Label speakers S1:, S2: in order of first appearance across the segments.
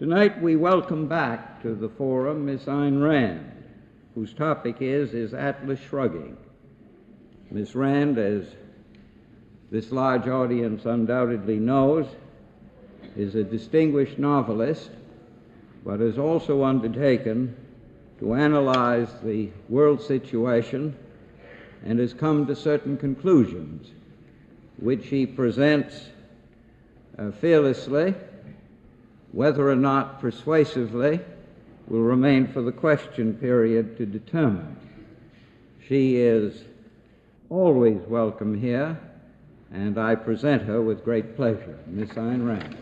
S1: Tonight we welcome back to the forum Miss Ayn Rand, whose topic is Atlas Shrugging. Miss Rand, as this large audience undoubtedly knows, is a distinguished novelist, but has also undertaken to analyze the world situation and has come to certain conclusions, which he presents fearlessly. Whether or not persuasively will remain for the question period to determine. She is always welcome here, and I present her with great pleasure. Miss Ayn Rand.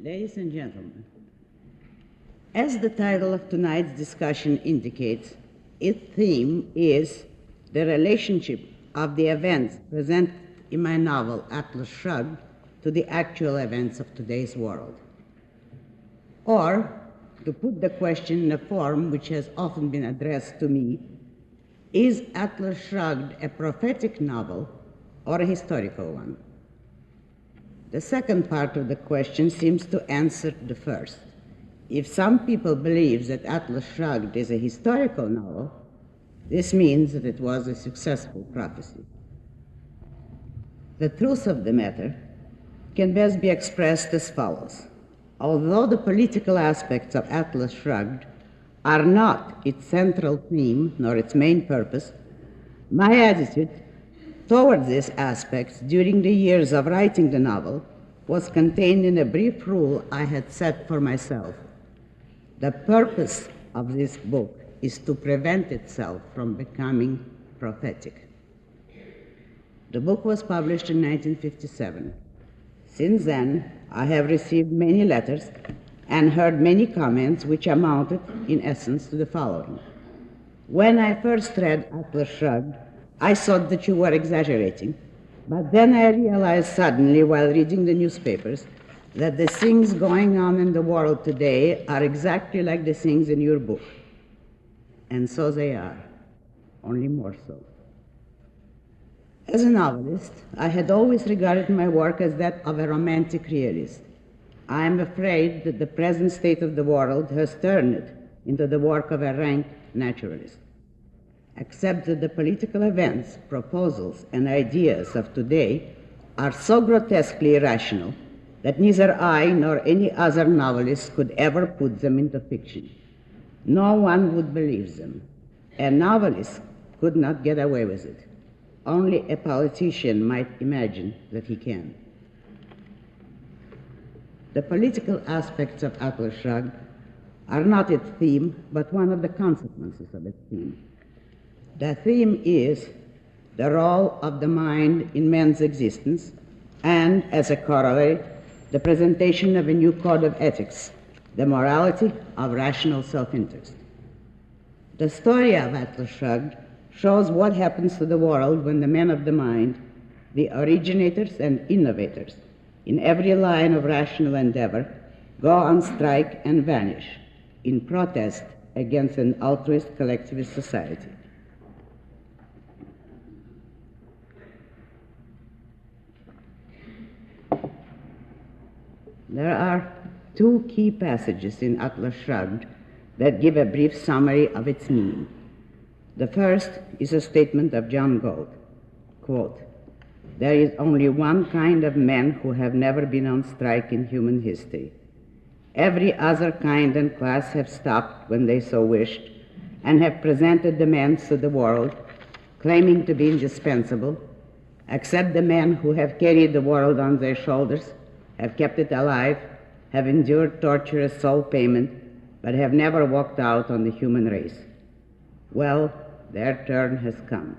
S2: Ladies and gentlemen, as the title of tonight's discussion indicates, its theme is the relationship of the events presented in my novel, Atlas Shrugged, to the actual events of today's world. Or, to put the question in a form which has often been addressed to me, is Atlas Shrugged a prophetic novel or a historical one? The second part of the question seems to answer the first. If some people believe that Atlas Shrugged is a historical novel, this means that it was a successful prophecy. The truth of the matter can best be expressed as follows. Although the political aspects of Atlas Shrugged are not its central theme nor its main purpose, my attitude toward these aspects during the years of writing the novel was contained in a brief rule I had set for myself. The purpose of this book is to prevent itself from becoming prophetic. The book was published in 1957. Since then, I have received many letters and heard many comments which amounted, in essence, to the following. When I first read Atlas Shrugged, I thought that you were exaggerating, but then I realized suddenly while reading the newspapers that the things going on in the world today are exactly like the things in your book. And so they are, only more so. As a novelist, I had always regarded my work as that of a romantic realist. I am afraid that the present state of the world has turned it into the work of a rank naturalist. Except that the political events, proposals, and ideas of today are so grotesquely irrational that neither I nor any other novelist could ever put them into fiction. No one would believe them. A novelist could not get away with it. Only a politician might imagine that he can. The political aspects of Atlas Shrugged are not its theme, but one of the consequences of its theme. The theme is the role of the mind in man's existence, and, as a corollary, the presentation of a new code of ethics, the morality of rational self-interest. The story of Atlas Shrugged shows what happens to the world when the men of the mind, the originators and innovators, in every line of rational endeavor, go on strike and vanish in protest against an altruist collectivist society. There are two key passages in Atlas Shrugged that give a brief summary of its meaning. The first is a statement of John Galt, quote, "There is only one kind of men who have never been on strike in human history. Every other kind and class have stopped when they so wished and have presented demands to the world, claiming to be indispensable, except the men who have carried the world on their shoulders, have kept it alive, have endured torture as sole payment, but have never walked out on the human race. Well, their turn has come.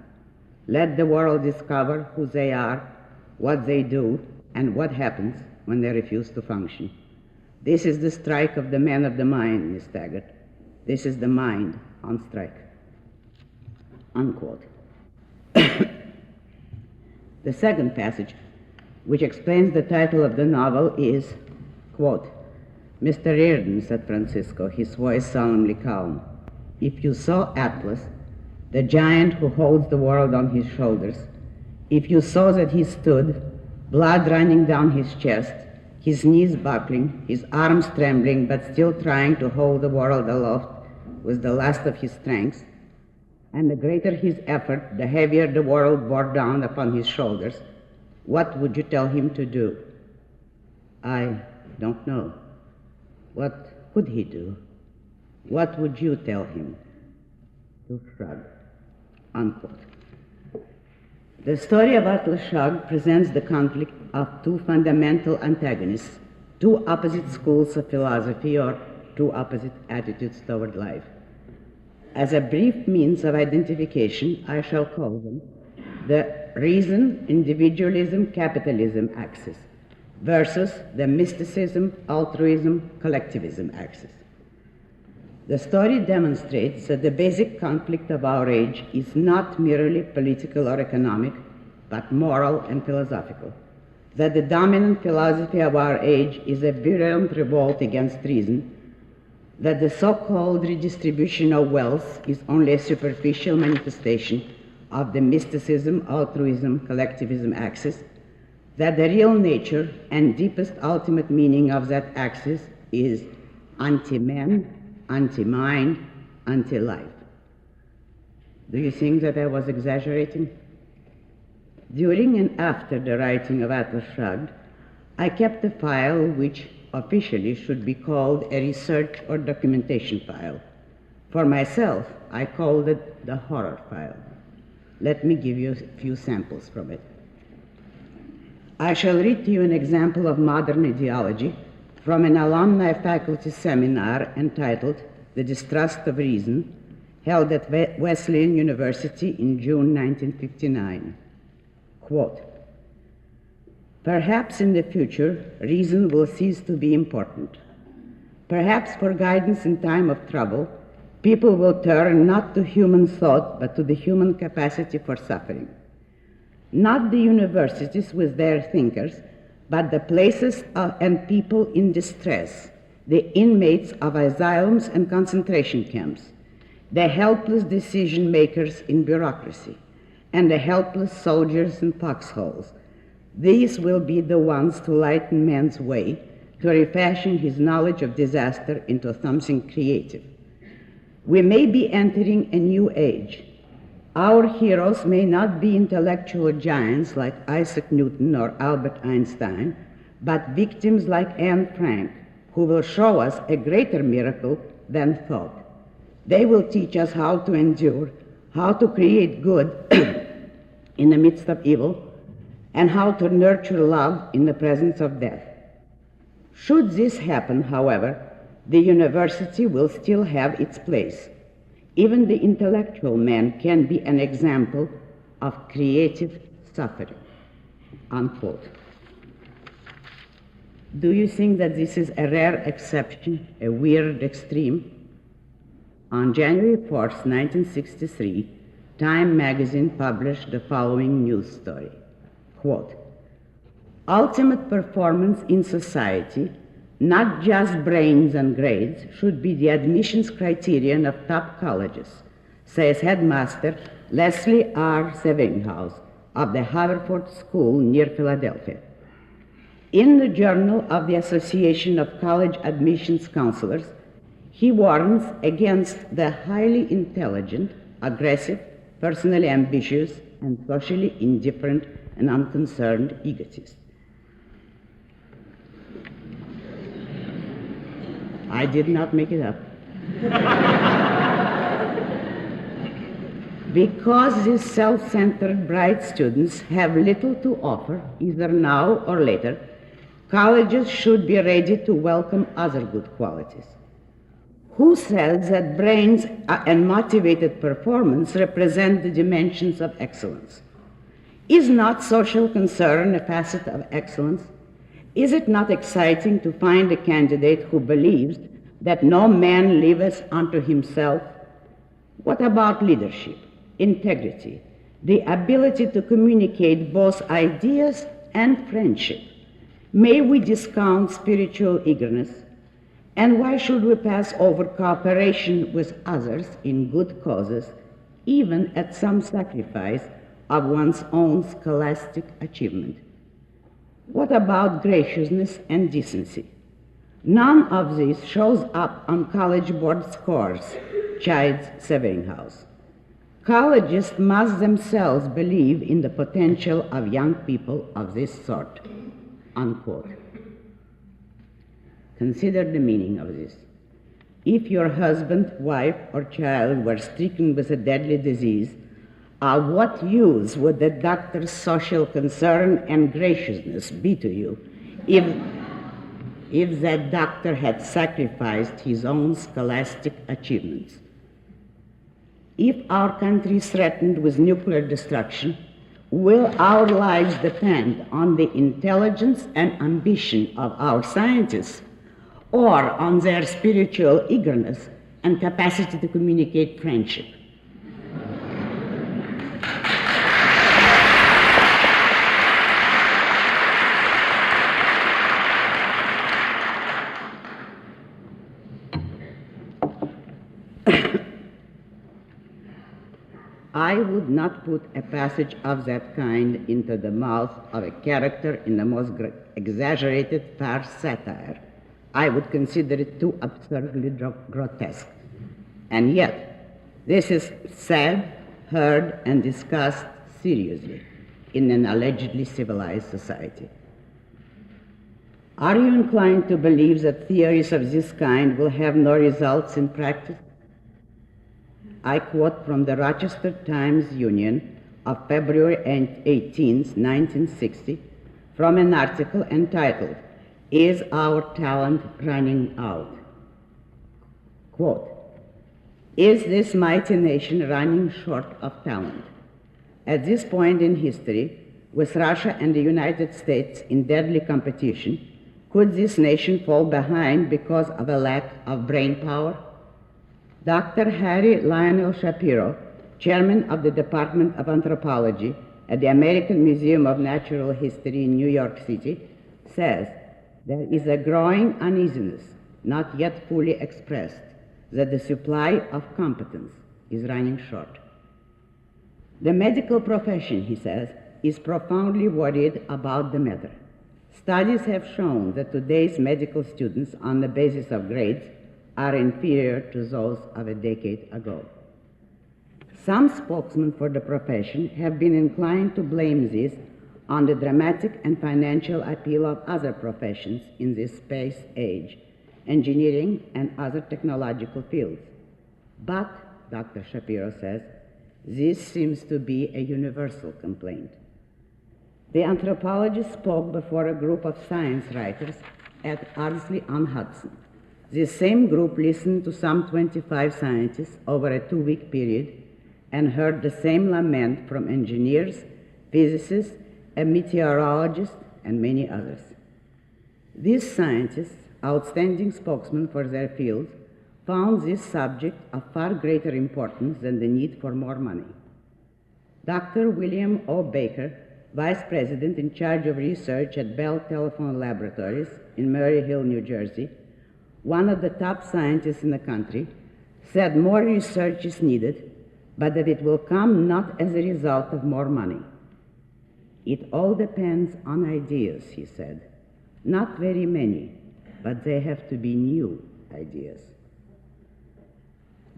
S2: Let the world discover who they are, what they do, and what happens when they refuse to function. This is the strike of the men of the mind, Miss Taggart. This is the mind on strike." Unquote. The second passage, which explains the title of the novel, is, quote, "Mr. Reardon," said Francisco, his voice solemnly calm, "if you saw Atlas, the giant who holds the world on his shoulders, if you saw that he stood, blood running down his chest, his knees buckling, his arms trembling, but still trying to hold the world aloft with the last of his strength, and the greater his effort, the heavier the world bore down upon his shoulders, what would you tell him to do?" "I don't know." "What could he do? What would you tell him?" "To shrug." Unquote. The story of Atlas Shrugged presents the conflict of two fundamental antagonists, two opposite schools of philosophy or two opposite attitudes toward life. As a brief means of identification, I shall call them the reason, individualism, capitalism axis versus the mysticism, altruism, collectivism axis. The story demonstrates that the basic conflict of our age is not merely political or economic, but moral and philosophical. That the dominant philosophy of our age is a virulent revolt against reason, that the so-called redistribution of wealth is only a superficial manifestation of the mysticism, altruism, collectivism axis, that the real nature and deepest ultimate meaning of that axis is anti-man, anti-mind, anti-life. Do you think that I was exaggerating? During and after the writing of Atlas Shrugged, I kept a file which officially should be called a research or documentation file. For myself, I called it the horror file. Let me give you a few samples from it. I shall read to you an example of modern ideology from an alumni faculty seminar entitled "The Distrust of Reason," held at Wesleyan University in June 1959. Quote, "Perhaps in the future, reason will cease to be important. Perhaps for guidance in time of trouble, people will turn not to human thought, but to the human capacity for suffering. Not the universities with their thinkers, but the places and people in distress, the inmates of asylums and concentration camps, the helpless decision makers in bureaucracy, and the helpless soldiers in foxholes. These will be the ones to lighten man's way, to refashion his knowledge of disaster into something creative. We may be entering a new age. Our heroes may not be intellectual giants like Isaac Newton or Albert Einstein, but victims like Anne Frank, who will show us a greater miracle than thought. They will teach us how to endure, how to create good in the midst of evil, and how to nurture love in the presence of death. Should this happen, however, the university will still have its place. Even the intellectual man can be an example of creative suffering." Unquote. Do you think that this is a rare exception, a weird extreme? On January 4th, 1963, Time magazine published the following news story. Quote, "Ultimate performance in society, not just brains and grades, should be the admissions criterion of top colleges," says headmaster Leslie R. Sevinghaus of the Haverford School near Philadelphia. In the Journal of the Association of College Admissions Counselors, he warns against the highly intelligent, aggressive, personally ambitious, and socially indifferent and unconcerned egotist. I did not make it up. Because these self-centered, bright students have little to offer, either now or later, colleges should be ready to welcome other good qualities. Who says that brains and motivated performance represent the dimensions of excellence? Is not social concern a facet of excellence? Is it not exciting to find a candidate who believes that no man liveth unto himself? What about leadership, integrity, the ability to communicate both ideas and friendship. May we discount spiritual eagerness? And why should we pass over cooperation with others in good causes, even at some sacrifice of one's own scholastic achievement? What about graciousness and decency? None of this shows up on college board scores, chides Severinghaus. Colleges must themselves believe in the potential of young people of this sort, unquote. Consider the meaning of this. If your husband, wife, or child were stricken with a deadly disease, of what use would the doctor's social concern and graciousness be to you if that doctor had sacrificed his own scholastic achievements? If our country is threatened with nuclear destruction, will our lives depend on the intelligence and ambition of our scientists, or on their spiritual eagerness and capacity to communicate friendship? I would not put a passage of that kind into the mouth of a character in the most exaggerated farce satire. I would consider it too absurdly grotesque. And yet, this is said, heard, and discussed seriously in an allegedly civilized society. Are you inclined to believe that theories of this kind will have no results in practice? I quote from the Rochester Times Union of February 18, 1960, from an article entitled, "Is Our Talent Running Out?" Quote, "Is this mighty nation running short of talent? At this point in history, with Russia and the United States in deadly competition, could this nation fall behind because of a lack of brain power?" Dr. Harry Lionel Shapiro, chairman of the Department of Anthropology at the American Museum of Natural History in New York City, says there is a growing uneasiness, not yet fully expressed, that the supply of competence is running short. The medical profession, he says, is profoundly worried about the matter. Studies have shown that today's medical students, on the basis of grades, are inferior to those of a decade ago. Some spokesmen for the profession have been inclined to blame this on the dramatic and financial appeal of other professions in this space age, engineering and other technological fields. But, Dr. Shapiro says, this seems to be a universal complaint. The anthropologist spoke before a group of science writers at Ardsley-on-Hudson. This same group listened to some 25 scientists over a 2-week period and heard the same lament from engineers, physicists, a meteorologist, and many others. These scientists, outstanding spokesmen for their fields, found this subject of far greater importance than the need for more money. Dr. William O. Baker, vice president in charge of research at Bell Telephone Laboratories in Murray Hill, New Jersey, one of the top scientists in the country, said more research is needed, but that it will come not as a result of more money. It all depends on ideas, he said. Not very many, but they have to be new ideas.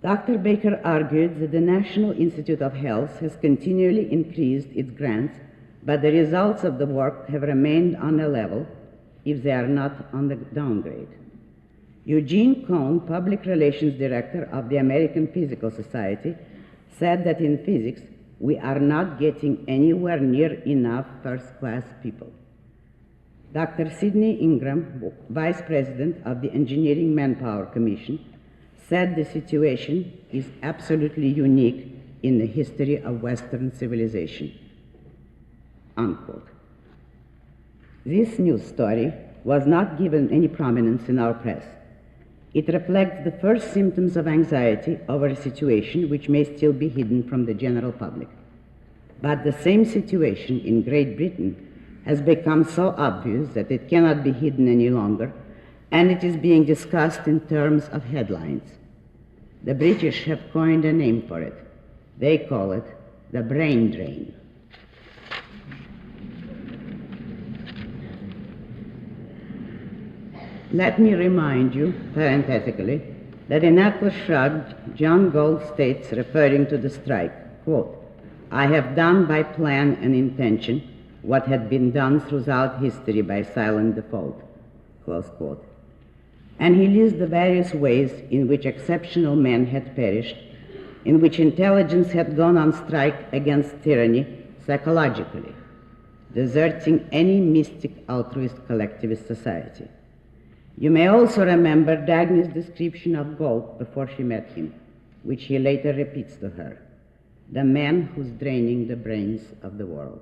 S2: Dr. Baker argued that the National Institute of Health has continually increased its grants, but the results of the work have remained on a level, if they are not on the downgrade. Eugene Cohn, Public Relations Director of the American Physical Society, said that in physics, we are not getting anywhere near enough first-class people. Dr. Sidney Ingram, Vice President of the Engineering Manpower Commission, said the situation is absolutely unique in the history of Western civilization. Unquote. This news story was not given any prominence in our press. It reflects the first symptoms of anxiety over a situation which may still be hidden from the general public. But the same situation in Great Britain has become so obvious that it cannot be hidden any longer, and it is being discussed in terms of headlines. The British have coined a name for it. They call it the brain drain. Let me remind you, parenthetically, that in Atlas Shrugged, John Galt states, referring to the strike, quote, "I have done by plan and intention what had been done throughout history by silent default," close quote. And he lists the various ways in which exceptional men had perished, in which intelligence had gone on strike against tyranny psychologically, deserting any mystic altruist collectivist society. You may also remember Dagny's description of Galt before she met him, which he later repeats to her: the man who's draining the brains of the world.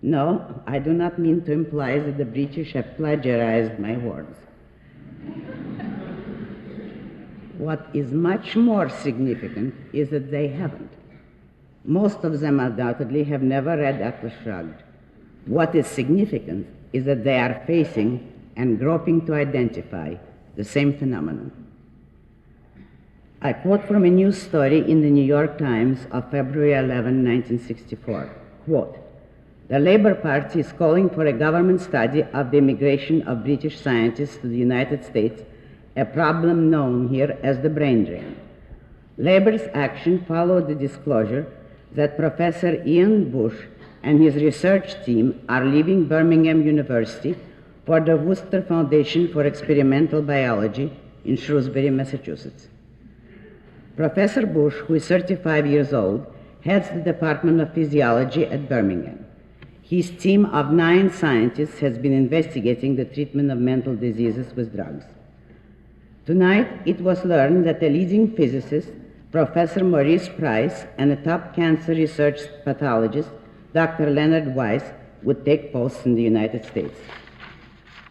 S2: No, I do not mean to imply that the British have plagiarized my words. What is much more significant is that they haven't. Most of them undoubtedly have never read Atlas Shrugged. What is significant is that they are facing and groping to identify the same phenomenon. I quote from a news story in the New York Times of February 11, 1964, quote, "The Labour Party is calling for a government study of the immigration of British scientists to the United States, a problem known here as the brain drain. Labour's action followed the disclosure that Professor Ian Bush and his research team are leaving Birmingham University for the Worcester Foundation for Experimental Biology in Shrewsbury, Massachusetts. Professor Bush, who is 35 years old, heads the Department of Physiology at Birmingham. His team of 9 scientists has been investigating the treatment of mental diseases with drugs. Tonight, it was learned that a leading physicist, Professor Maurice Price, and a top cancer research pathologist, Dr. Leonard Weiss, would take posts in the United States.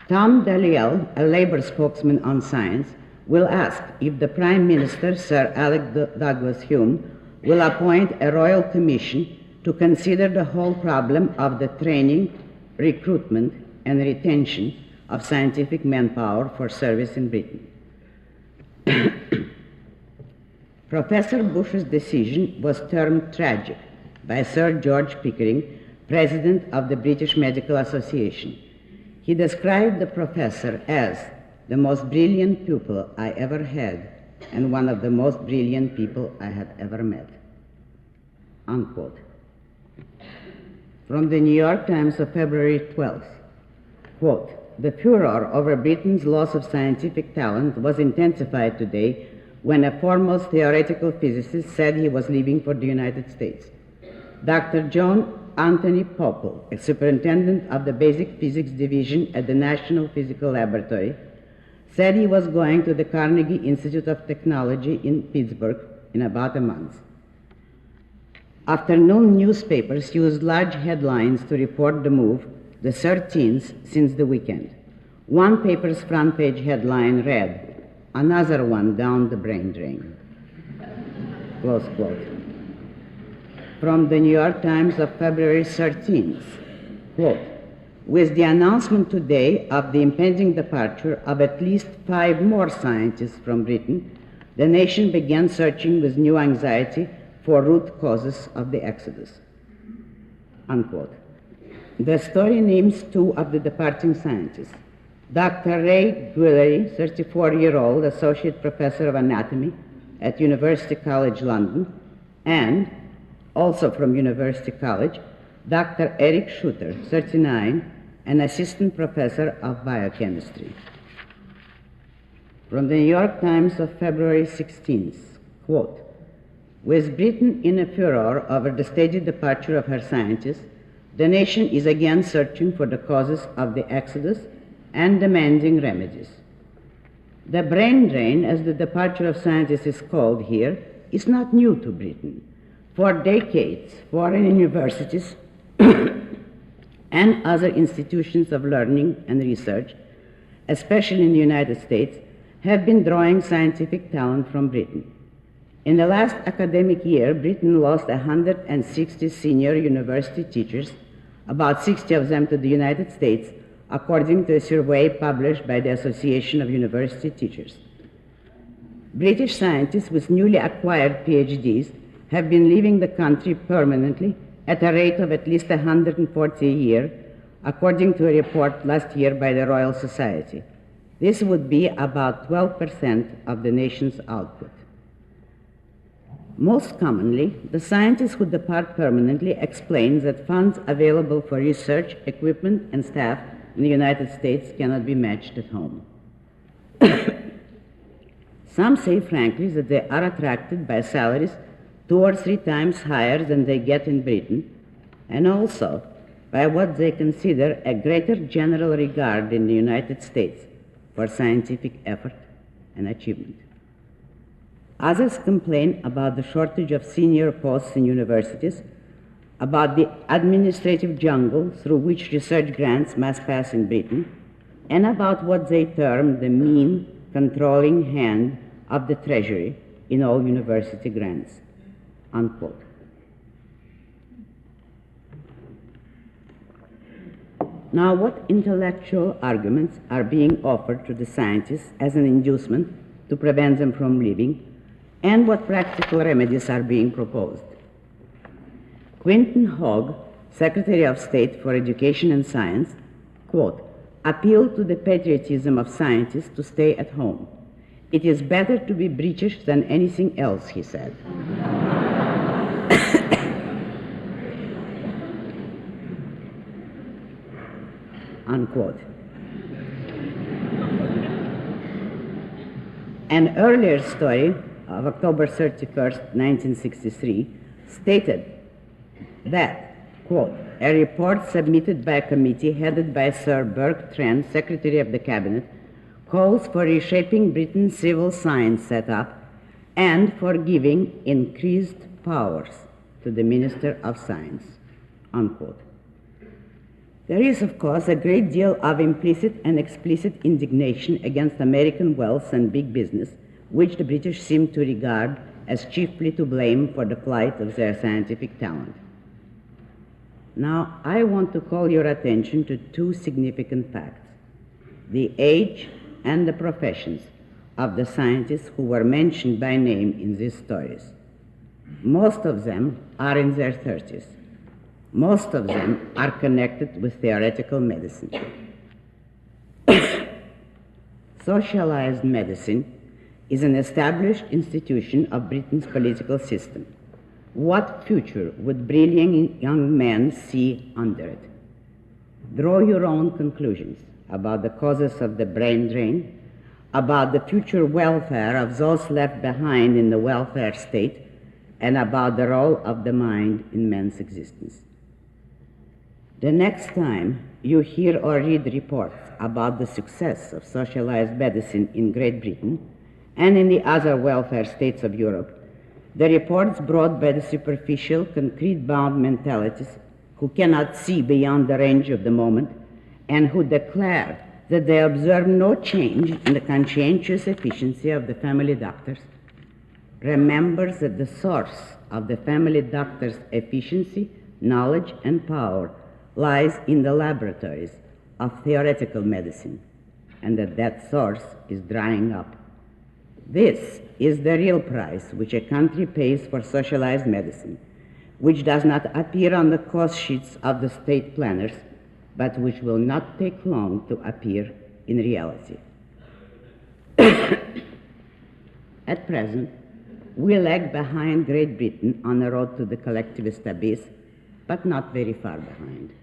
S2: Tom Dalyell, a labor spokesman on science, will ask if the Prime Minister, Sir Alec Douglas Hume, will appoint a royal commission to consider the whole problem of the training, recruitment, and retention of scientific manpower for service in Britain. Professor Bush's decision was termed tragic by Sir George Pickering, President of the British Medical Association. He described the professor as the most brilliant pupil I ever had and one of the most brilliant people I had ever met. Unquote. From the New York Times of February 12th, quote, "The furor over Britain's loss of scientific talent was intensified today when a foremost theoretical physicist said he was leaving for the United States. Dr. John Anthony Popple, a superintendent of the Basic Physics Division at the National Physical Laboratory, said he was going to the Carnegie Institute of Technology in Pittsburgh in about a month. Afternoon newspapers used large headlines to report the move, the 13th since the weekend. One paper's front page headline read, "Another one down the brain drain." Close quote. From the New York Times of February 13th, quote, "With the announcement today of the impending departure of at least 5 more scientists from Britain, the nation began searching with new anxiety for root causes of the exodus." Unquote. The story names 2 of the departing scientists, Dr. Ray Guillory, 34-year-old associate professor of anatomy at University College London, and, also from University College, Dr. Eric Schutter, 39, an assistant professor of biochemistry. From the New York Times of February 16th, quote, "With Britain in a furor over the stated departure of her scientists, the nation is again searching for the causes of the exodus and demanding remedies. The brain drain, as the departure of scientists is called here, is not new to Britain. For decades, foreign universities and other institutions of learning and research, especially in the United States, have been drawing scientific talent from Britain. In the last academic year, Britain lost 160 senior university teachers, about 60 of them to the United States, according to a survey published by the Association of University Teachers. British scientists with newly acquired PhDs have been leaving the country permanently at a rate of at least 140 a year, according to a report last year by the Royal Society. This would be about 12% of the nation's output. Most commonly, the scientists who depart permanently explain that funds available for research, equipment, and staff in the United States cannot be matched at home. Some say frankly that they are attracted by salaries 2 or 3 times higher than they get in Britain, and also by what they consider a greater general regard in the United States for scientific effort and achievement. Others complain about the shortage of senior posts in universities, about the administrative jungle through which research grants must pass in Britain, and about what they term the mean, controlling hand of the Treasury in all university grants, unquote. Now, what intellectual arguments are being offered to the scientists as an inducement to prevent them from leaving, and what practical remedies are being proposed? Quinton Hogg, Secretary of State for Education and Science, quote, appealed to the patriotism of scientists to stay at home. It is better to be British than anything else, he said. Unquote. An earlier story of October 31st, 1963, stated that, quote, a report submitted by a committee headed by Sir Burke Trent, Secretary of the Cabinet, calls for reshaping Britain's civil science setup and for giving increased powers to the Minister of Science, unquote. There is, of course, a great deal of implicit and explicit indignation against American wealth and big business, which the British seem to regard as chiefly to blame for the plight of their scientific talent. Now, I want to call your attention to 2 significant facts: the age and the professions of the scientists who were mentioned by name in these stories. Most of them are in their 30s. Most of them are connected with theoretical medicine. Socialized medicine is an established institution of Britain's political system. What future would brilliant young men see under it? Draw your own conclusions about the causes of the brain drain, about the future welfare of those left behind in the welfare state, and about the role of the mind in man's existence. The next time you hear or read reports about the success of socialized medicine in Great Britain and in the other welfare states of Europe, the reports brought by the superficial, concrete-bound mentalities who cannot see beyond the range of the moment and who declare that they observe no change in the conscientious efficiency of the family doctors, remember that the source of the family doctor's efficiency, knowledge, and power lies in the laboratories of theoretical medicine, and that source is drying up. This is the real price which a country pays for socialized medicine, which does not appear on the cost sheets of the state planners, but which will not take long to appear in reality. At present, we lag behind Great Britain on the road to the collectivist abyss, but not very far behind.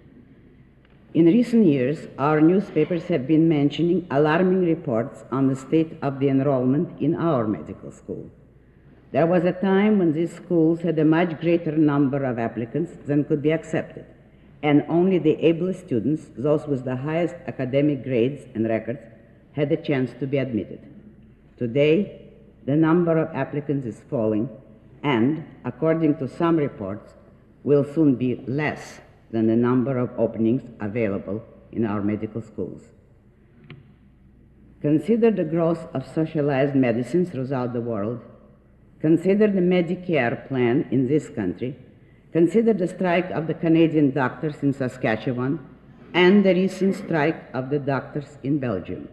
S2: In recent years, our newspapers have been mentioning alarming reports on the state of the enrollment in our medical school. There was a time when these schools had a much greater number of applicants than could be accepted, and only the ablest students, those with the highest academic grades and records, had a chance to be admitted. Today, the number of applicants is falling, and, according to some reports, will soon be less than the number of openings available in our medical schools. Consider the growth of socialized medicine throughout the world. Consider the Medicare plan in this country. Consider the strike of the Canadian doctors in Saskatchewan and the recent strike of the doctors in Belgium.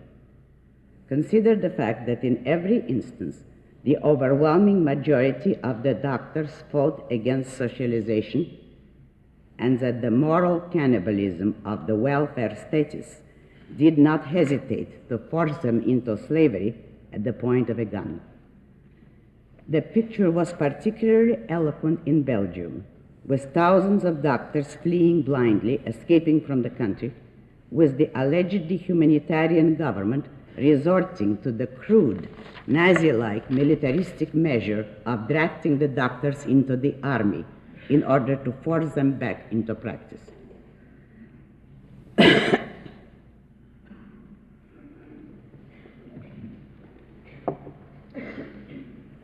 S2: Consider the fact that in every instance, the overwhelming majority of the doctors fought against socialization, and that the moral cannibalism of the welfare status did not hesitate to force them into slavery at the point of a gun. The picture was particularly eloquent in Belgium, with thousands of doctors fleeing blindly, escaping from the country, with the alleged humanitarian government resorting to the crude, Nazi-like militaristic measure of drafting the doctors into the army in order to force them back into practice.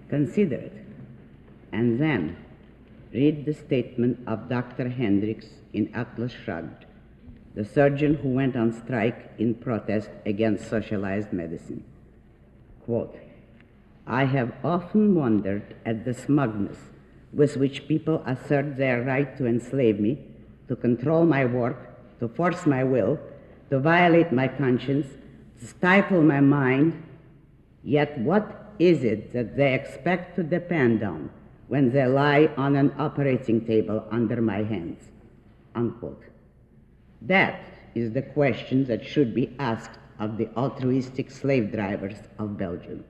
S2: Consider it, and then read the statement of Dr. Hendricks in Atlas Shrugged, the surgeon who went on strike in protest against socialized medicine. Quote, "I have often wondered at the smugness with which people assert their right to enslave me, to control my work, to force my will, to violate my conscience, to stifle my mind. Yet what is it that they expect to depend on when they lie on an operating table under my hands?" Unquote. That is the question that should be asked of the altruistic slave drivers of Belgium.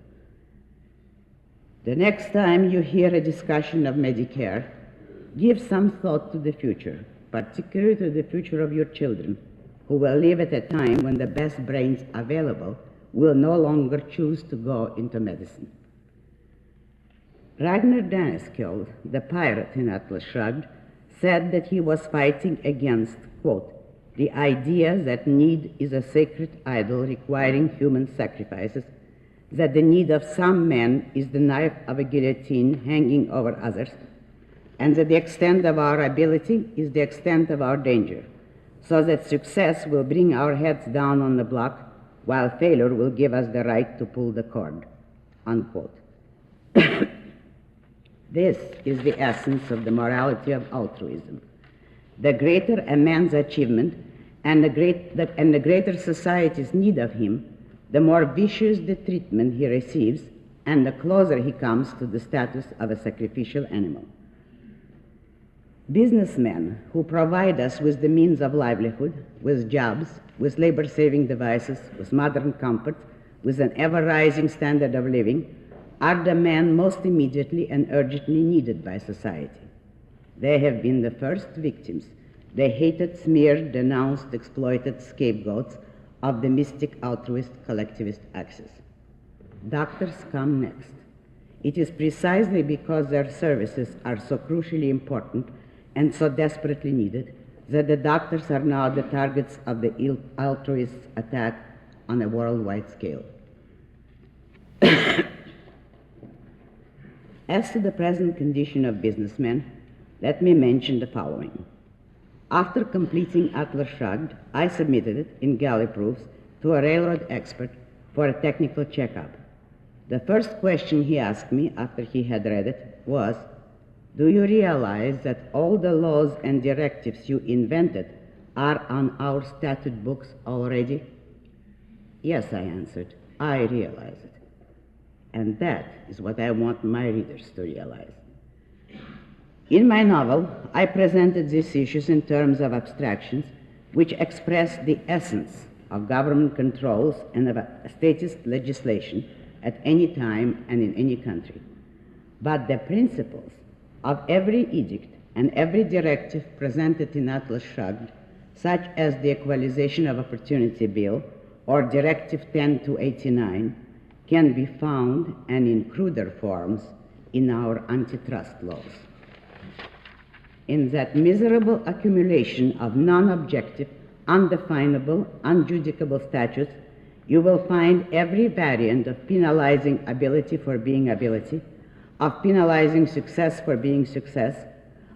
S2: The next time you hear a discussion of Medicare, give some thought to the future, particularly to the future of your children, who will live at a time when the best brains available will no longer choose to go into medicine. Ragnar Daneskild, the pirate in Atlas Shrugged, said that he was fighting against, quote, "the idea that need is a sacred idol requiring human sacrifices, that the need of some men is the knife of a guillotine hanging over others, and that the extent of our ability is the extent of our danger, so that success will bring our heads down on the block, while failure will give us the right to pull the cord." Unquote. This is the essence of the morality of altruism. The greater a man's achievement and the greater society's need of him, the more vicious the treatment he receives and the closer he comes to the status of a sacrificial animal. Businessmen who provide us with the means of livelihood, with jobs, with labor-saving devices, with modern comfort, with an ever-rising standard of living, are the men most immediately and urgently needed by society. They have been the first victims, the hated, smeared, denounced, exploited scapegoats of the mystic altruist collectivist axis. Doctors come next. It is precisely because their services are so crucially important and so desperately needed that the doctors are now the targets of the altruists' attack on a worldwide scale. As to the present condition of businessmen, let me mention the following. After completing Atlas Shrugged, I submitted it in galley proofs to a railroad expert for a technical checkup. The first question he asked me after he had read it was, "Do you realize that all the laws and directives you invented are on our statute books already?" "Yes," I answered, "I realize it." And that is what I want my readers to realize. In my novel, I presented these issues in terms of abstractions which express the essence of government controls and of statist legislation at any time and in any country. But the principles of every edict and every directive presented in Atlas Shrugged, such as the Equalization of Opportunity Bill or Directive 10-289, can be found, and in cruder forms, in our antitrust laws. In that miserable accumulation of non-objective, undefinable, unjudicable statutes, you will find every variant of penalizing ability for being ability, of penalizing success for being success,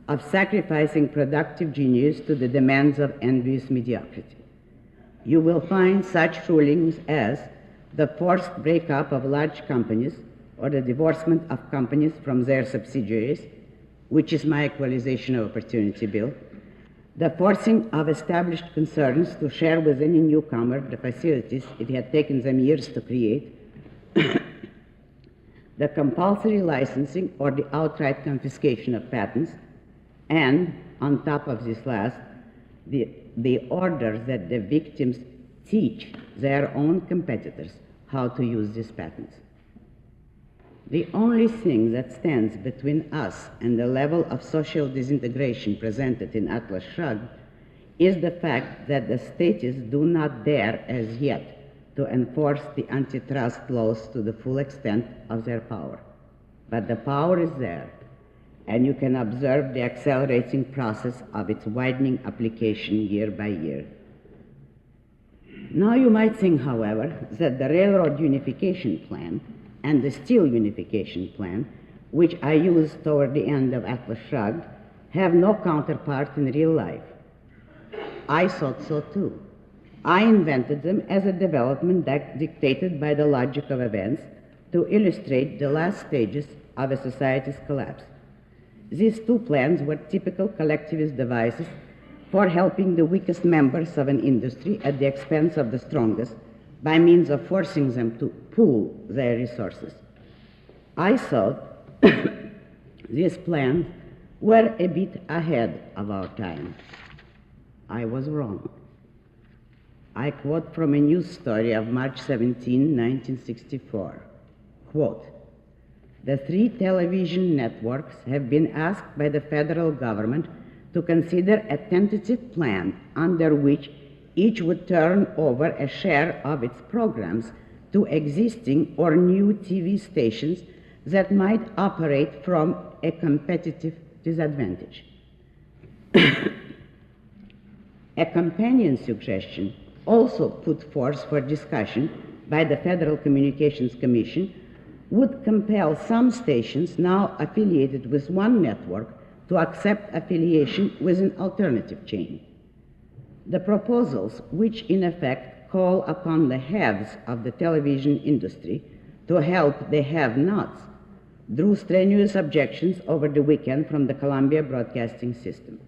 S2: of sacrificing productive genius to the demands of envious mediocrity. You will find such rulings as the forced breakup of large companies, or the divorcement of companies from their subsidiaries, which is my equalization of opportunity bill, the forcing of established concerns to share with any newcomer the facilities it had taken them years to create, the compulsory licensing or the outright confiscation of patents, and, on top of this last, the order that the victims teach their own competitors how to use these patents. The only thing that stands between us and the level of social disintegration presented in Atlas Shrugged is the fact that the states do not dare as yet to enforce the antitrust laws to the full extent of their power. But the power is there, and you can observe the accelerating process of its widening application year by year. Now you might think, however, that the Railroad Unification Plan and the Steel Unification Plan, which I used toward the end of Atlas Shrugged, have no counterpart in real life. I thought so too. I invented them as a development dictated by the logic of events to illustrate the last stages of a society's collapse. These two plans were typical collectivist devices for helping the weakest members of an industry at the expense of the strongest by means of forcing them to pool their resources. I thought these plans were a bit ahead of our time. I was wrong. I quote from a news story of March 17, 1964. Quote, "The three television networks have been asked by the federal government to consider a tentative plan under which each would turn over a share of its programs to existing or new TV stations that might operate from a competitive disadvantage." A companion suggestion, also put forth for discussion by the Federal Communications Commission, would compel some stations now affiliated with one network to accept affiliation with an alternative chain. The proposals, which in effect call upon the haves of the television industry to help the have-nots, drew strenuous objections over the weekend from the Columbia Broadcasting System.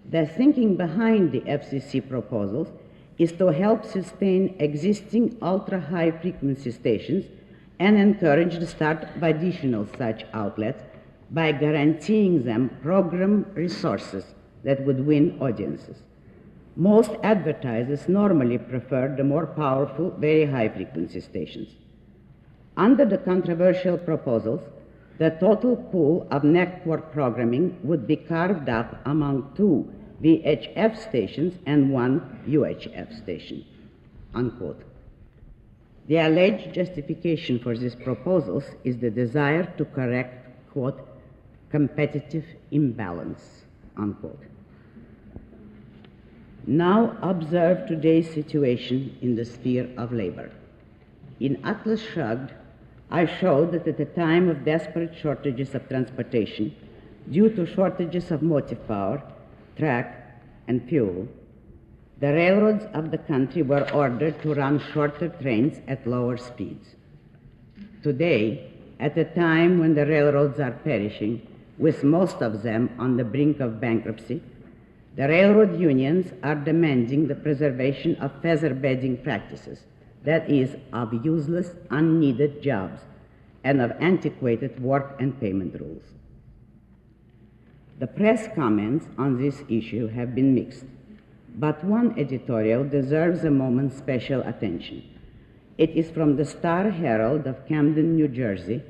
S2: The thinking behind the FCC proposals is to help sustain existing ultra-high frequency stations and encourage the start of additional such outlets by guaranteeing them program resources that would win audiences. Most advertisers normally prefer the more powerful, very high-frequency stations. Under the controversial proposals, the total pool of network programming would be carved up among two VHF stations and one UHF station, unquote. The alleged justification for these proposals is the desire to correct, quote, competitive imbalance, unquote. Now observe today's situation in the sphere of labor. In Atlas Shrugged, I showed that at a time of desperate shortages of transportation, due to shortages of motive power, track, and fuel, the railroads of the country were ordered to run shorter trains at lower speeds. Today, at a time when the railroads are perishing, with most of them on the brink of bankruptcy, the railroad unions are demanding the preservation of feather bedding practices, that is, of useless, unneeded jobs, and of antiquated work and payment rules. The press comments on this issue have been mixed, but one editorial deserves a moment's special attention. It is from the Star Herald of Camden, New Jersey,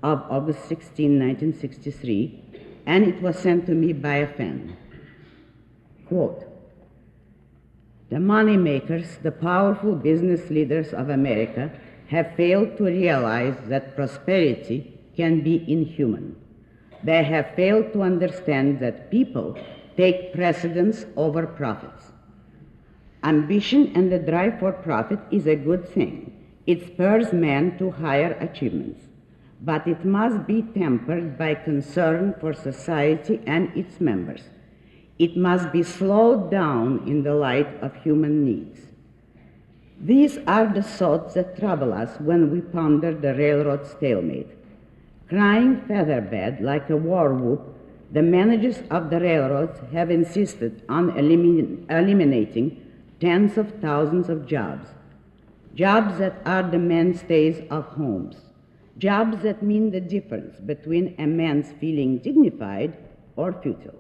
S2: of August 16, 1963, and it was sent to me by a fan. Quote, "The money makers, the powerful business leaders of America, have failed to realize that prosperity can be inhuman. They have failed to understand that people take precedence over profits. Ambition and the drive for profit is a good thing. It spurs men to higher achievements. But it must be tempered by concern for society and its members. It must be slowed down in the light of human needs. These are the thoughts that trouble us when we ponder the railroad stalemate. Crying featherbed like a war whoop, the managers of the railroads have insisted on eliminating tens of thousands of jobs, jobs that are the mainstays of homes, jobs that mean the difference between a man's feeling dignified or futile.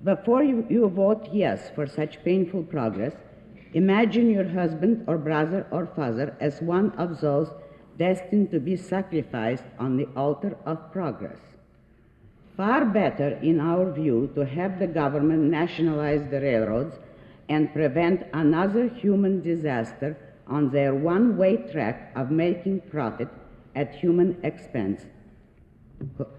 S2: Before you vote yes for such painful progress, imagine your husband or brother or father as one of those destined to be sacrificed on the altar of progress. Far better, in our view, to have the government nationalize the railroads and prevent another human disaster on their one-way track of making profit at human expense,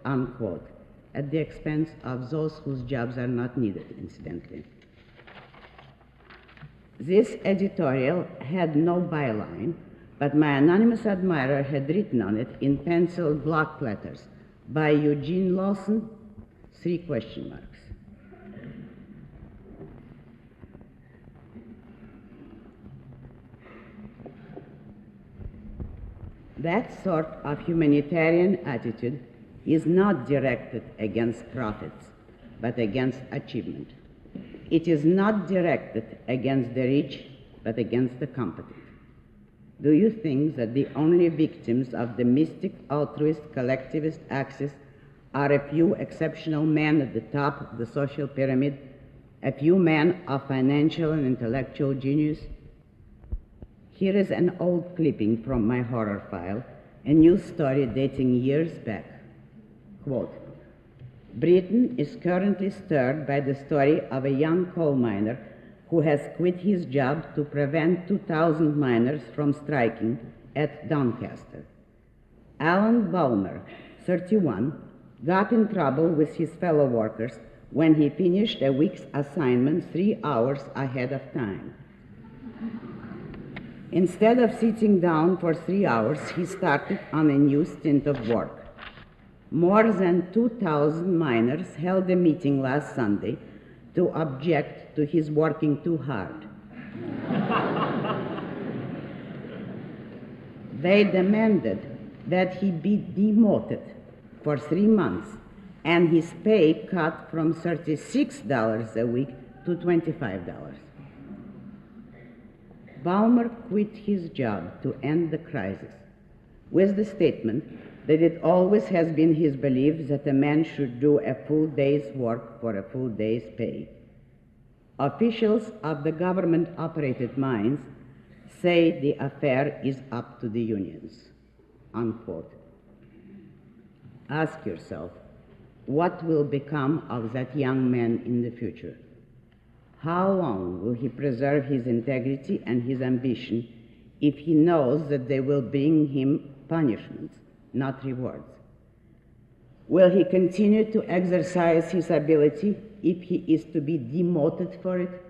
S2: unquote, at the expense of those whose jobs are not needed, incidentally. This editorial had no byline, but my anonymous admirer had written on it in penciled block letters, by Eugene Lawson, 3 question marks. That sort of humanitarian attitude is not directed against profits, but against achievement. It is not directed against the rich, but against the competent. Do you think that the only victims of the mystic, altruist, collectivist axis are a few exceptional men at the top of the social pyramid, a few men of financial and intellectual genius? Here is an old clipping from my horror file, a news story dating years back. Quote, Britain is currently stirred by the story of a young coal miner who has quit his job to prevent 2,000 miners from striking at Doncaster. Alan Balmer, 31, got in trouble with his fellow workers when he finished a week's assignment 3 hours ahead of time. Instead of sitting down for 3 hours, he started on a new stint of work. More than 2,000 miners held a meeting last Sunday to object to his working too hard. They demanded that he be demoted for 3 months and his pay cut from $36 a week to $25. Balmer quit his job to end the crisis with the statement that it always has been his belief that a man should do a full day's work for a full day's pay. Officials of the government-operated mines say the affair is up to the unions, unquote. Ask yourself, what will become of that young man in the future? How long will he preserve his integrity and his ambition if he knows that they will bring him punishments, not rewards? Will he continue to exercise his ability if he is to be demoted for it?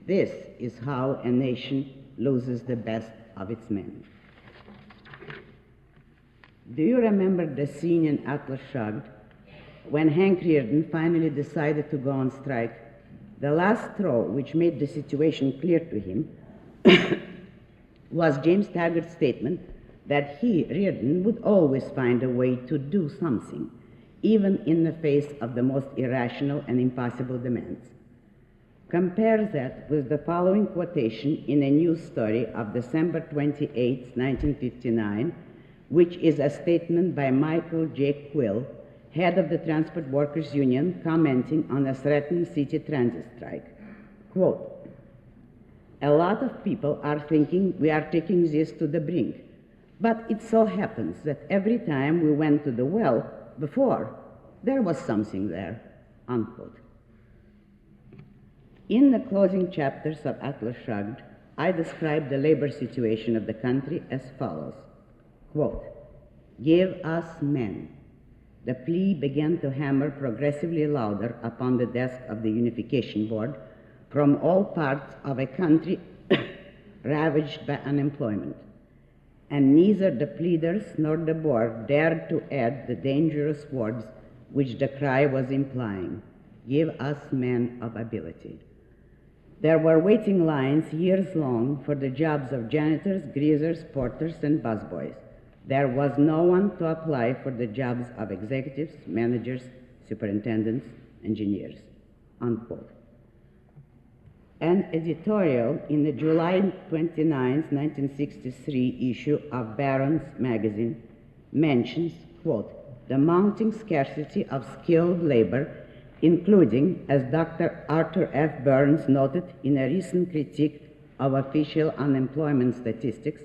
S2: This is how a nation loses the best of its men. Do you remember the scene in Atlas Shrugged when Hank Rearden finally decided to go on strike? The last straw which made the situation clear to him was James Taggart's statement that he, Rearden, would always find a way to do something, even in the face of the most irrational and impossible demands. Compare that with the following quotation in a news story of December 28, 1959, which is a statement by Michael J. Quill, head of the Transport Workers Union, commenting on a threatened city transit strike. Quote, "A lot of people are thinking we are taking this to the brink, but it so happens that every time we went to the well before, there was something there," unquote. In the closing chapters of Atlas Shrugged, I describe the labor situation of the country as follows. Quote, "Give us men." The plea began to hammer progressively louder upon the desk of the Unification Board from all parts of a country ravaged by unemployment. And neither the pleaders nor the board dared to add the dangerous words which the cry was implying. Give us men of ability. There were waiting lines years long for the jobs of janitors, greasers, porters, and busboys. There was no one to apply for the jobs of executives, managers, superintendents, engineers, unquote. An editorial in the July 29, 1963 issue of Barron's magazine mentions, quote, the mounting scarcity of skilled labor, including, as Dr. Arthur F. Burns noted in a recent critique of official unemployment statistics,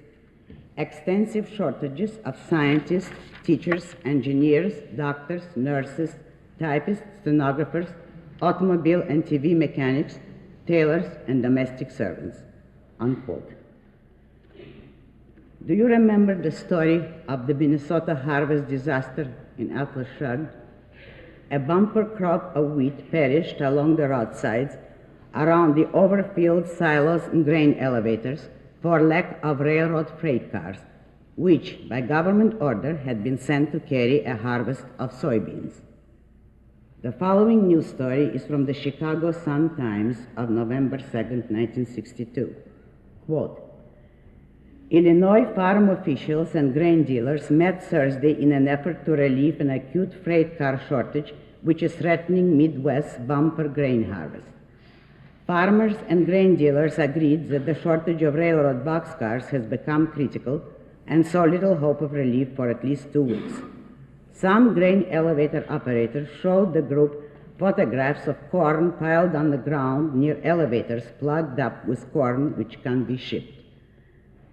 S2: extensive shortages of scientists, teachers, engineers, doctors, nurses, typists, stenographers, automobile and TV mechanics, tailors, and domestic servants, unquote. Do you remember the story of the Minnesota harvest disaster in Atlas Shrugged? A bumper crop of wheat perished along the roadsides, around the overfilled silos and grain elevators for lack of railroad freight cars, which, by government order, had been sent to carry a harvest of soybeans. The following news story is from the Chicago Sun-Times of November 2, 1962. Quote, Illinois farm officials and grain dealers met Thursday in an effort to relieve an acute freight car shortage which is threatening Midwest's bumper grain harvest. Farmers and grain dealers agreed that the shortage of railroad boxcars has become critical and saw little hope of relief for at least 2 weeks. Some grain elevator operators showed the group photographs of corn piled on the ground near elevators plugged up with corn which can be shipped.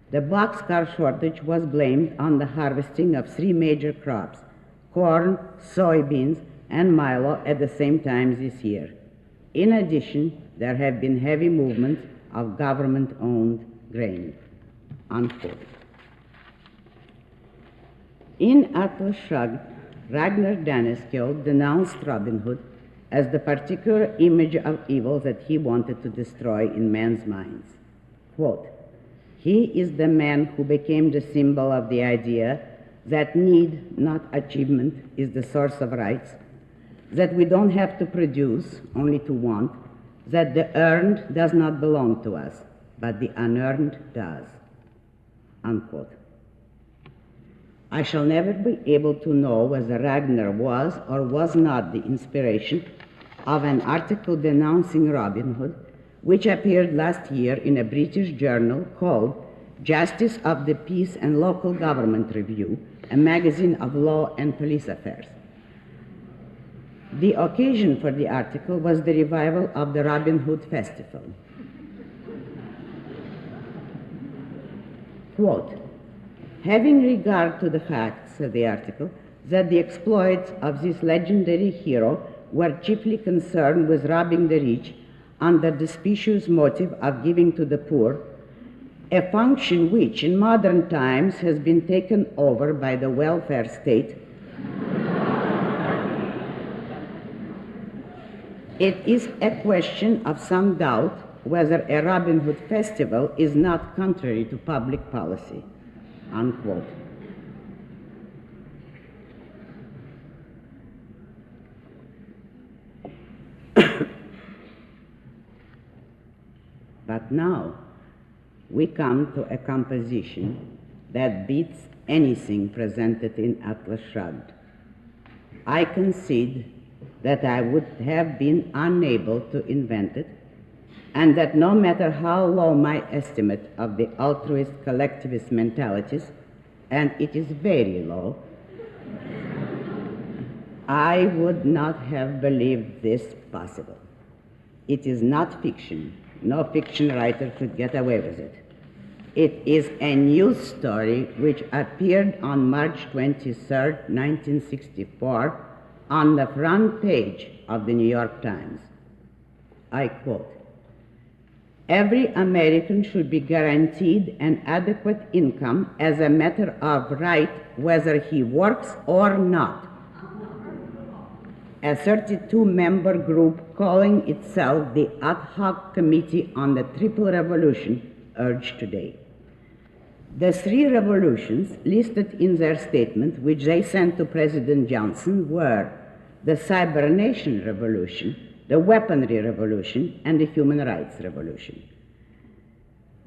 S2: The boxcar shortage was blamed on the harvesting of 3 major crops, corn, soybeans, and milo at the same time this year. In addition, there have been heavy movements of government-owned grain, unquote. In Atlas Shrugged, Ragnar Daneskild denounced Robin Hood as the particular image of evil that he wanted to destroy in men's minds. Quote, he is the man who became the symbol of the idea that need, not achievement, is the source of rights, that we don't have to produce, only to want, that the earned does not belong to us, but the unearned does, unquote. I shall never be able to know whether Ragnar was or was not the inspiration of an article denouncing Robin Hood, which appeared last year in a British journal called Justice of the Peace and Local Government Review, a magazine of law and police affairs. The occasion for the article was the revival of the Robin Hood Festival. Quote, having regard to the fact, said the article, that the exploits of this legendary hero were chiefly concerned with robbing the rich under the specious motive of giving to the poor, a function which in modern times has been taken over by the welfare state, it is a question of some doubt whether a Robin Hood festival is not contrary to public policy, unquote. But now we come to a composition that beats anything presented in Atlas Shrugged. I concede that I would have been unable to invent it, and that no matter how low my estimate of the altruist collectivist mentalities, and it is very low, I would not have believed this possible. It is not fiction. No fiction writer could get away with it. It is a news story which appeared on March 23, 1964, on the front page of the New York Times. I quote, every American should be guaranteed an adequate income as a matter of right, whether he works or not. A 32-member group calling itself the Ad Hoc Committee on the Triple Revolution urged today. The 3 revolutions listed in their statement, which they sent to President Johnson, were the Cybernation Revolution, the weaponry revolution, and the human rights revolution.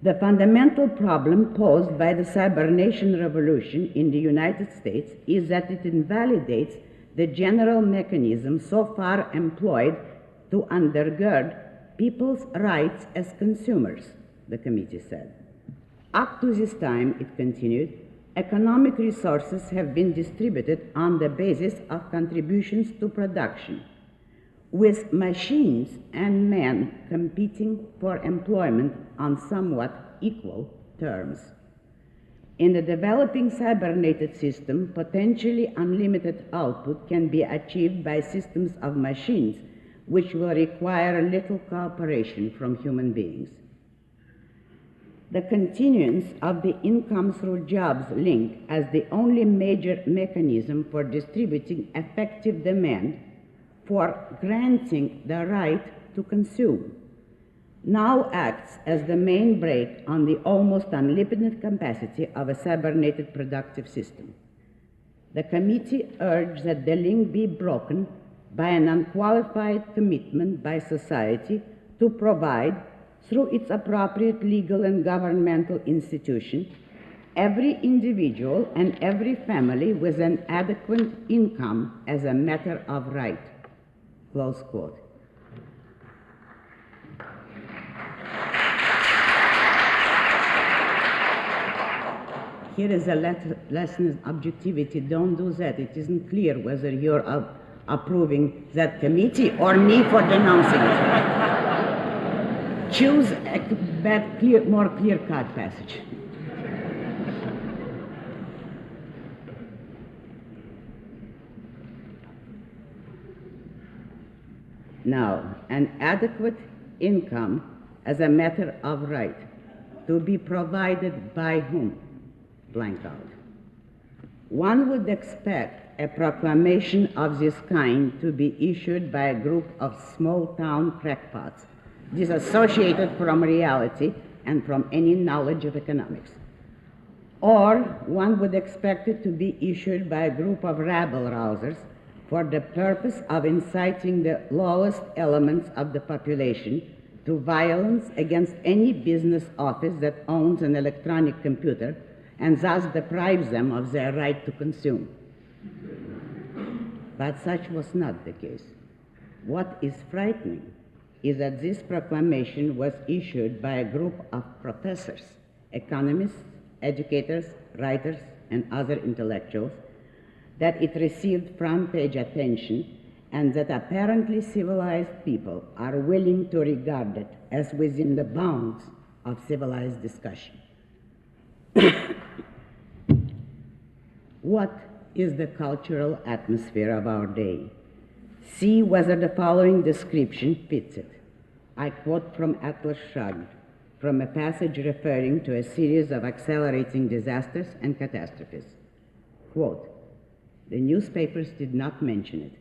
S2: The fundamental problem posed by the cybernation revolution in the United States is that it invalidates the general mechanism so far employed to undergird people's rights as consumers, the committee said. Up to this time, it continued, economic resources have been distributed on the basis of contributions to production, with machines and men competing for employment on somewhat equal terms. In the developing cybernetic system, potentially unlimited output can be achieved by systems of machines which will require little cooperation from human beings. The continuance of the income through jobs link as the only major mechanism for distributing effective demand for granting the right to consume now acts as the main brake on the almost unlimited capacity of a cybernetic productive system. The committee urged that the link be broken by an unqualified commitment by society to provide, through its appropriate legal and governmental institution, every individual and every family with an adequate income as a matter of right. Close quote. Here is a lesson in objectivity. Don't do that. It isn't clear whether you're approving that committee or me for denouncing it. Choose a more clear-cut passage. Now, an adequate income as a matter of right to be provided by whom? Blank out. One would expect a proclamation of this kind to be issued by a group of small-town crackpots, disassociated from reality and from any knowledge of economics. Or one would expect it to be issued by a group of rabble-rousers for the purpose of inciting the lowest elements of the population to violence against any business office that owns an electronic computer and thus deprives them of their right to consume. But such was not the case. What is frightening is that this proclamation was issued by a group of professors, economists, educators, writers, and other intellectuals, that it received front-page attention, and that apparently civilized people are willing to regard it as within the bounds of civilized discussion. What is the cultural atmosphere of our day? See whether the following description fits it. I quote from Atlas Shrugged, from a passage referring to a series of accelerating disasters and catastrophes. Quote, the newspapers did not mention it.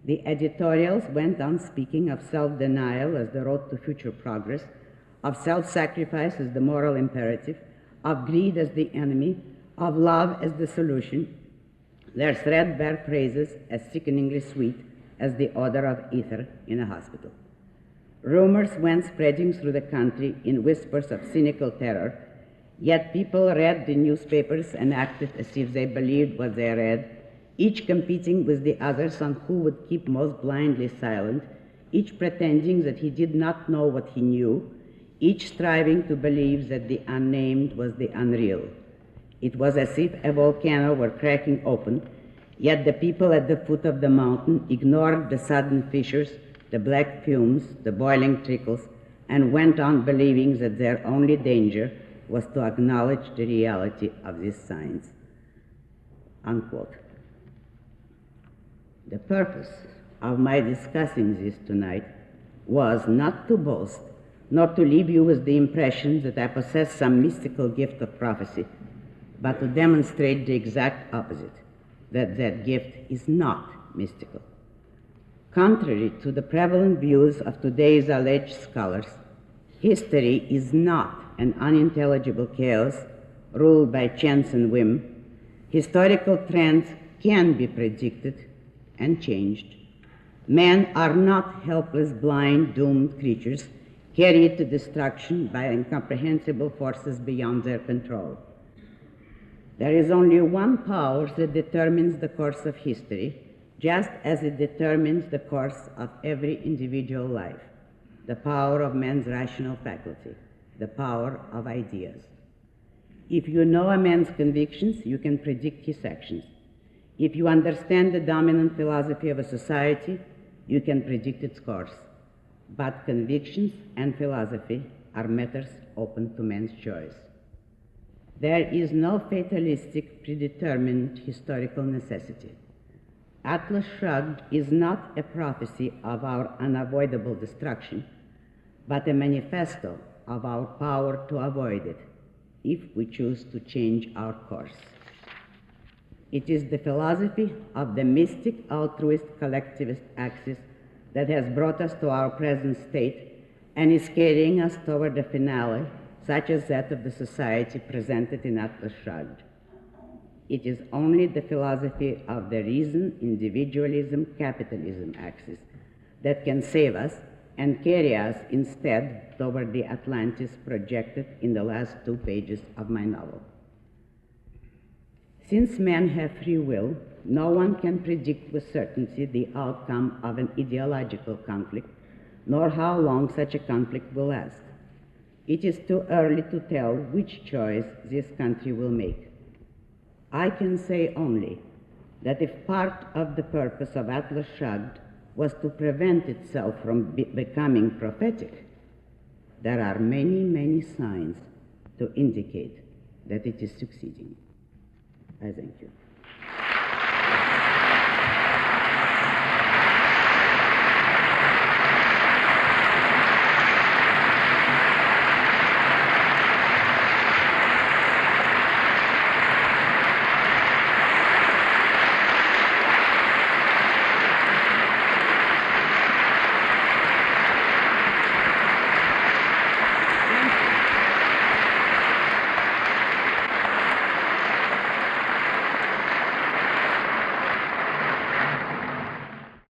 S2: The editorials went on speaking of self-denial as the road to future progress, of self-sacrifice as the moral imperative, of greed as the enemy, of love as the solution, their threadbare phrases as sickeningly sweet as the odor of ether in a hospital. Rumors went spreading through the country in whispers of cynical terror, yet people read the newspapers and acted as if they believed what they read, each competing with the others on who would keep most blindly silent, each pretending that he did not know what he knew, each striving to believe that the unnamed was the unreal. It was as if a volcano were cracking open, yet the people at the foot of the mountain ignored the sudden fissures, the black fumes, the boiling trickles, and went on believing that their only danger was to acknowledge the reality of these signs. Unquote. The purpose of my discussing this tonight was not to boast, nor to leave you with the impression that I possess some mystical gift of prophecy, but to demonstrate the exact opposite, that that gift is not mystical. Contrary to the prevalent views of today's alleged scholars, history is not an unintelligible chaos ruled by chance and whim. Historical trends can be predicted and changed, Men are not helpless, blind, doomed creatures carried to destruction by incomprehensible forces beyond their control. There is only one power that determines the course of history, just as it determines the course of every individual life: the power of man's rational faculty, the power of ideas. If you know a man's convictions, you can predict his actions. If you understand the dominant philosophy of a society, you can predict its course. But convictions and philosophy are matters open to man's choice. There is no fatalistic, predetermined historical necessity. Atlas Shrugged is not a prophecy of our unavoidable destruction, but a manifesto of our power to avoid it, if we choose to change our course. It is the philosophy of the mystic, altruist, collectivist axis that has brought us to our present state and is carrying us toward a finale such as that of the society presented in Atlas Shrugged. It is only the philosophy of the reason, individualism, capitalism axis that can save us and carry us instead toward the Atlantis projected in the last 2 pages of my novel. Since men have free will, no one can predict with certainty the outcome of an ideological conflict, nor how long such a conflict will last. It is too early to tell which choice this country will make. I can say only that if part of the purpose of Atlas Shrugged was to prevent itself from becoming prophetic, there are many, many signs to indicate that it is succeeding. I thank you.